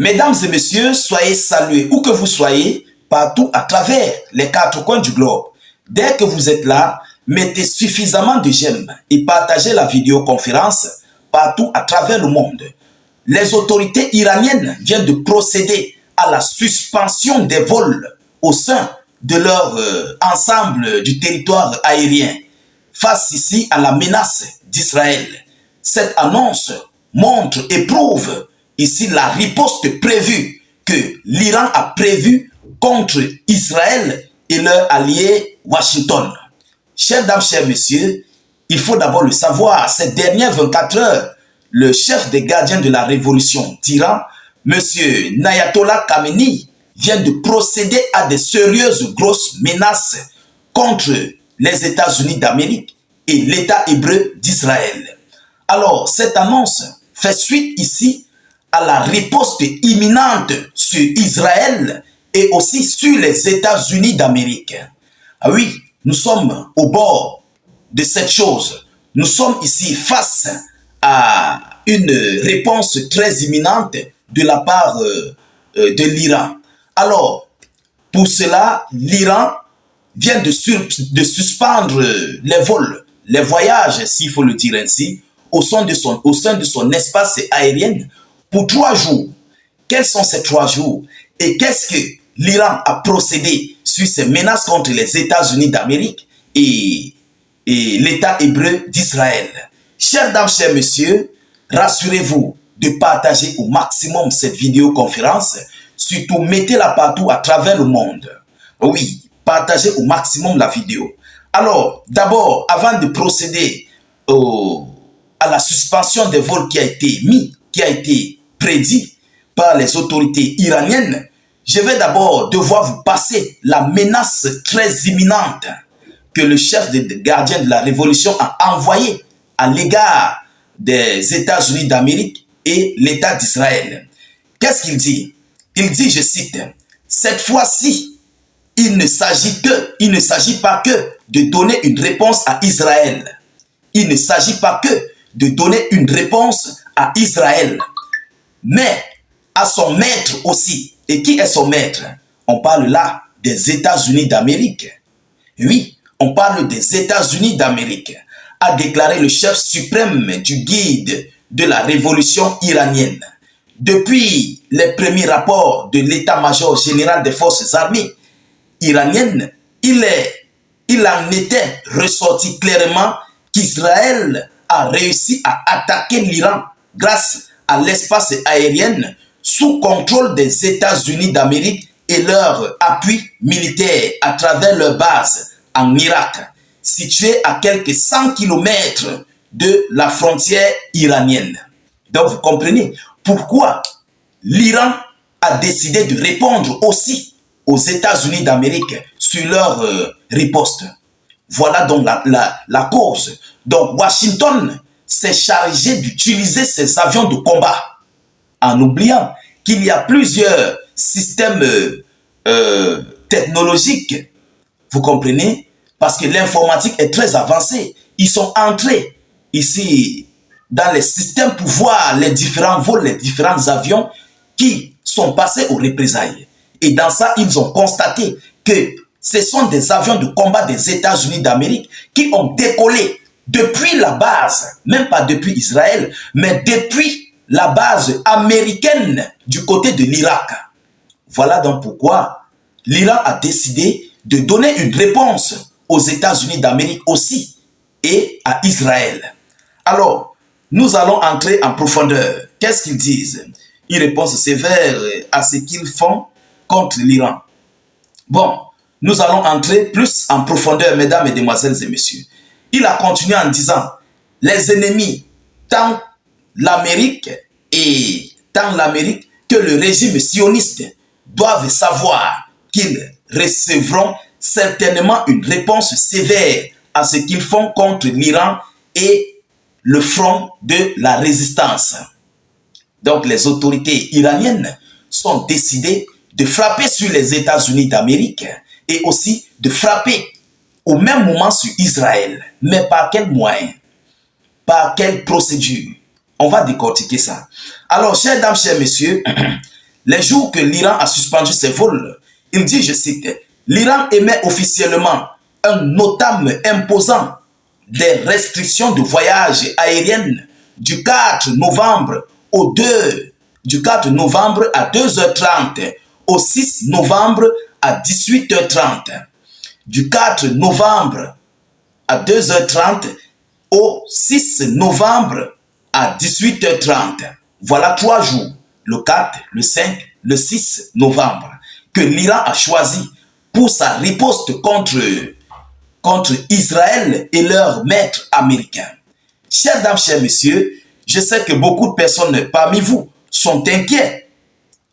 Mesdames et messieurs, soyez salués où que vous soyez, partout à travers les quatre coins du globe. Dès que vous êtes là, mettez suffisamment de j'aime et partagez la vidéoconférence partout à travers le monde. Les autorités iraniennes viennent de procéder à la suspension des vols au sein de leur ensemble du territoire aérien face ici à la menace d'Israël. Cette annonce montre et prouve ici la riposte prévue que l'Iran a prévue contre Israël et leur allié Washington. Chers dames, chers messieurs, il faut d'abord le savoir, ces dernières 24 heures, le chef des gardiens de la révolution d'Iran, M. Ayatollah Khamenei, vient de procéder à des sérieuses grosses menaces contre les États-Unis d'Amérique et l'État hébreu d'Israël. Alors, cette annonce fait suite ici à la riposte imminente sur Israël et aussi sur les États-Unis d'Amérique. Ah oui, nous sommes au bord de cette chose. Nous sommes ici face à une réponse très imminente de la part de l'Iran. Alors, pour cela, l'Iran vient de suspendre les vols, les voyages, s'il faut le dire ainsi, au sein de son espace aérien pour 3 jours. Quels sont ces 3 jours? Et qu'est-ce que l'Iran a procédé sur ces menaces contre les États-Unis d'Amérique et l'État hébreu d'Israël? Chères dames, chers messieurs, rassurez-vous de partager au maximum cette vidéoconférence. Surtout, mettez-la partout à travers le monde. Oui, partagez au maximum la vidéo. Alors, d'abord, avant de procéder à la suspension des vols qui a été prédit par les autorités iraniennes, je vais d'abord devoir vous passer la menace très imminente que le chef des gardiens de la révolution a envoyée à l'égard des États-Unis d'Amérique et l'État d'Israël. Qu'est-ce qu'il dit? Il dit, je cite, « Cette fois-ci, il ne s'agit pas que de donner une réponse à Israël. Il ne s'agit pas que de donner une réponse à Israël, mais à son maître aussi. » Et qui est son maître? On parle là des États-Unis d'Amérique. Oui, on parle des États-Unis d'Amérique, a déclaré le chef suprême du guide de la révolution iranienne. Depuis les premiers rapports de l'état-major général des forces armées iraniennes, il en était ressorti clairement qu'Israël a réussi à attaquer l'Iran grâce à l'espace aérien sous contrôle des États-Unis d'Amérique et leur appui militaire à travers leur base en Irak, située à quelques 100 km de la frontière iranienne. Donc vous comprenez pourquoi l'Iran a décidé de répondre aussi aux États-Unis d'Amérique sur leur riposte. Voilà donc la cause. Donc Washington s'est chargé d'utiliser ses avions de combat en oubliant qu'il y a plusieurs systèmes technologiques, vous comprenez, parce que l'informatique est très avancée. Ils sont entrés ici dans les systèmes pour voir les différents vols, les différents avions qui sont passés aux représailles. Et dans ça, ils ont constaté que ce sont des avions de combat des États-Unis d'Amérique qui ont décollé depuis la base, même pas depuis Israël, mais depuis la base américaine du côté de l'Irak. Voilà donc pourquoi l'Iran a décidé de donner une réponse aux États-Unis d'Amérique aussi et à Israël. Alors, nous allons entrer en profondeur. Qu'est-ce qu'ils disent? Une réponse sévère à ce qu'ils font contre l'Iran. Bon, nous allons entrer plus en profondeur, mesdames, mesdemoiselles et messieurs. Il a continué en disant, les ennemis, tant l'Amérique que le régime sioniste doivent savoir qu'ils recevront certainement une réponse sévère à ce qu'ils font contre l'Iran et le front de la résistance. Donc les autorités iraniennes sont décidées de frapper sur les États-Unis d'Amérique et aussi de frapper au même moment sur Israël. Mais par quel moyen? Par quelle procédure? On va décortiquer ça. Alors, chères dames, chers messieurs, les jours que l'Iran a suspendu ses vols, il dit, je cite, l'Iran émet officiellement un notam imposant des restrictions de voyage aériennes du 4 novembre du 4 novembre à 2h30 au 6 novembre à 18h30. Du 4 novembre à 2h30 au 6 novembre à 18h30. Voilà 3 jours, le 4, le 5, le 6 novembre, que l'Iran a choisi pour sa riposte contre Israël et leur maître américain. Chers dames, chers messieurs, je sais que beaucoup de personnes parmi vous sont inquiets.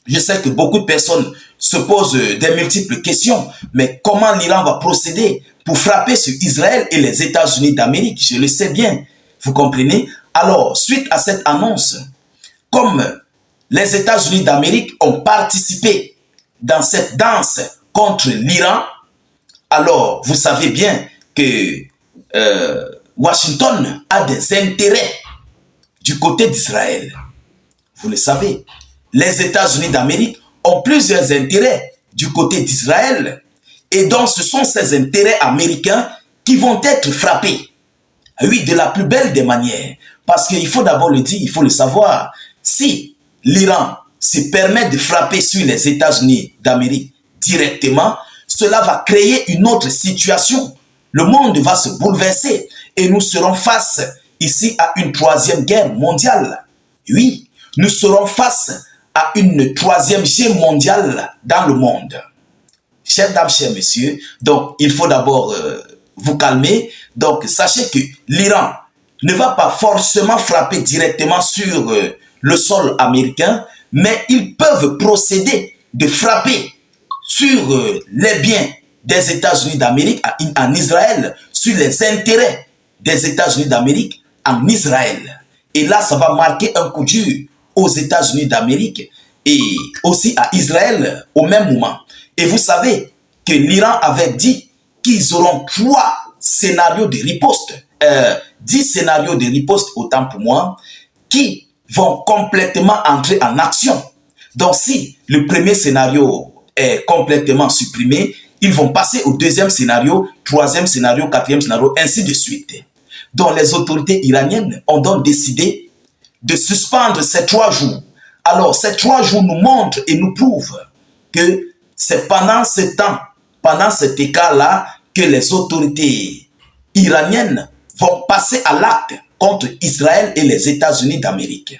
Je sais que beaucoup de personnes se posent des multiples questions. Mais comment l'Iran va procéder pour frapper sur Israël et les États-Unis d'Amérique? Je le sais bien. Vous comprenez? Alors, suite à cette annonce, comme les États-Unis d'Amérique ont participé dans cette danse contre l'Iran, alors vous savez bien que Washington a des intérêts du côté d'Israël. Vous le savez, les États-Unis d'Amérique ont plusieurs intérêts du côté d'Israël. Et donc, ce sont ces intérêts américains qui vont être frappés. Oui, de la plus belle des manières. Parce qu'il faut d'abord le dire, il faut le savoir. Si l'Iran se permet de frapper sur les États-Unis d'Amérique directement, cela va créer une autre situation. Le monde va se bouleverser et nous serons face ici à une 3e guerre mondiale. Oui, nous serons face à une 3e guerre mondiale dans le monde. Chers dames, chers messieurs, donc il faut d'abord vous calmer. Donc sachez que l'Iran ne va pas forcément frapper directement sur le sol américain, mais ils peuvent procéder de frapper sur les biens des États-Unis d'Amérique en Israël, sur les intérêts des États-Unis d'Amérique en Israël. Et là, ça va marquer un coup dur aux États-Unis d'Amérique et aussi à Israël au même moment. Et vous savez que l'Iran avait dit qu'ils auront 3 scénarios de riposte, 10 scénarios de riposte, autant pour moi, qui vont complètement entrer en action. Donc si le premier scénario est complètement supprimé, ils vont passer au 2e scénario, 3e scénario, 4e scénario, ainsi de suite. Donc les autorités iraniennes ont donc décidé de suspendre ces 3 jours. Alors ces 3 jours nous montrent et nous prouvent que c'est pendant ce temps, pendant cet écart-là, que les autorités iraniennes vont passer à l'acte contre Israël et les États-Unis d'Amérique.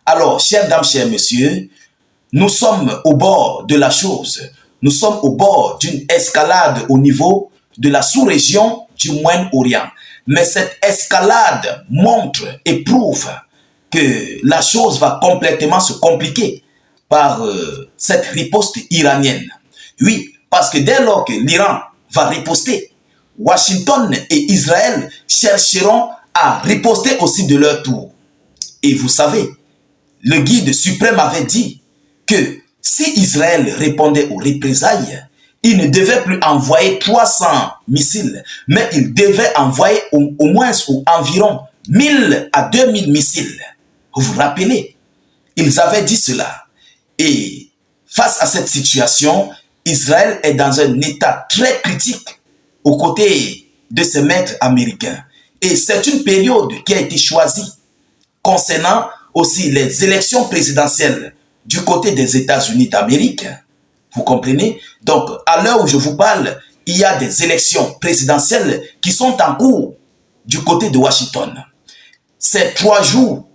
Alors, chères dames, chers messieurs, nous sommes au bord de la chose. Nous sommes au bord d'une escalade au niveau de la sous-région du Moyen-Orient. Mais cette escalade montre et prouve que la chose va complètement se compliquer par cette riposte iranienne. Oui, parce que dès lors que l'Iran va riposter, Washington et Israël chercheront à riposter aussi de leur tour. Et vous savez, le guide suprême avait dit que si Israël répondait aux représailles, il ne devait plus envoyer 300 missiles, mais il devait envoyer au moins ou environ 1000 à 2000 missiles. Vous vous rappelez, ils avaient dit cela. Et face à cette situation, Israël est dans un état très critique aux côtés de ses maîtres américains. Et c'est une période qui a été choisie concernant aussi les élections présidentielles du côté des États-Unis d'Amérique. Vous comprenez? Donc, à l'heure où je vous parle, il y a des élections présidentielles qui sont en cours du côté de Washington. Ces 3 jours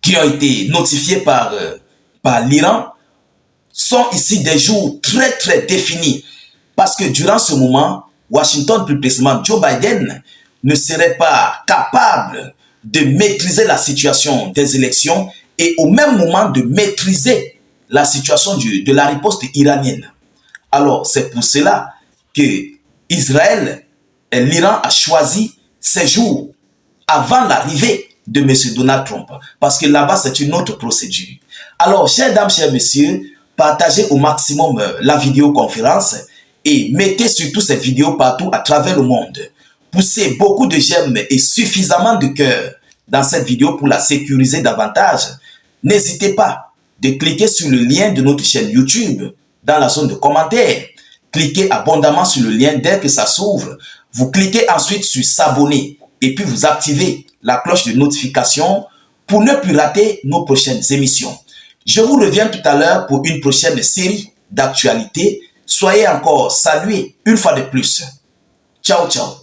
qui ont été notifiés par l'Iran sont ici des jours très très définis. Parce que durant ce moment, Washington, plus précisément Joe Biden, ne serait pas capable de maîtriser la situation des élections et au même moment de maîtriser la situation de la riposte iranienne. Alors, c'est pour cela que Israël et l'Iran a choisi ces jours avant l'arrivée de M. Donald Trump. Parce que là-bas, c'est une autre procédure. Alors, chères dames, chers messieurs, partagez au maximum la vidéoconférence et mettez surtout cette vidéo partout à travers le monde. Poussez beaucoup de j'aime et suffisamment de cœur dans cette vidéo pour la sécuriser davantage. N'hésitez pas de cliquer sur le lien de notre chaîne YouTube dans la zone de commentaires. Cliquez abondamment sur le lien dès que ça s'ouvre. Vous cliquez ensuite sur s'abonner et puis vous activez la cloche de notification pour ne plus rater nos prochaines émissions. Je vous reviens tout à l'heure pour une prochaine série d'actualités. Soyez encore salués une fois de plus. Ciao, ciao.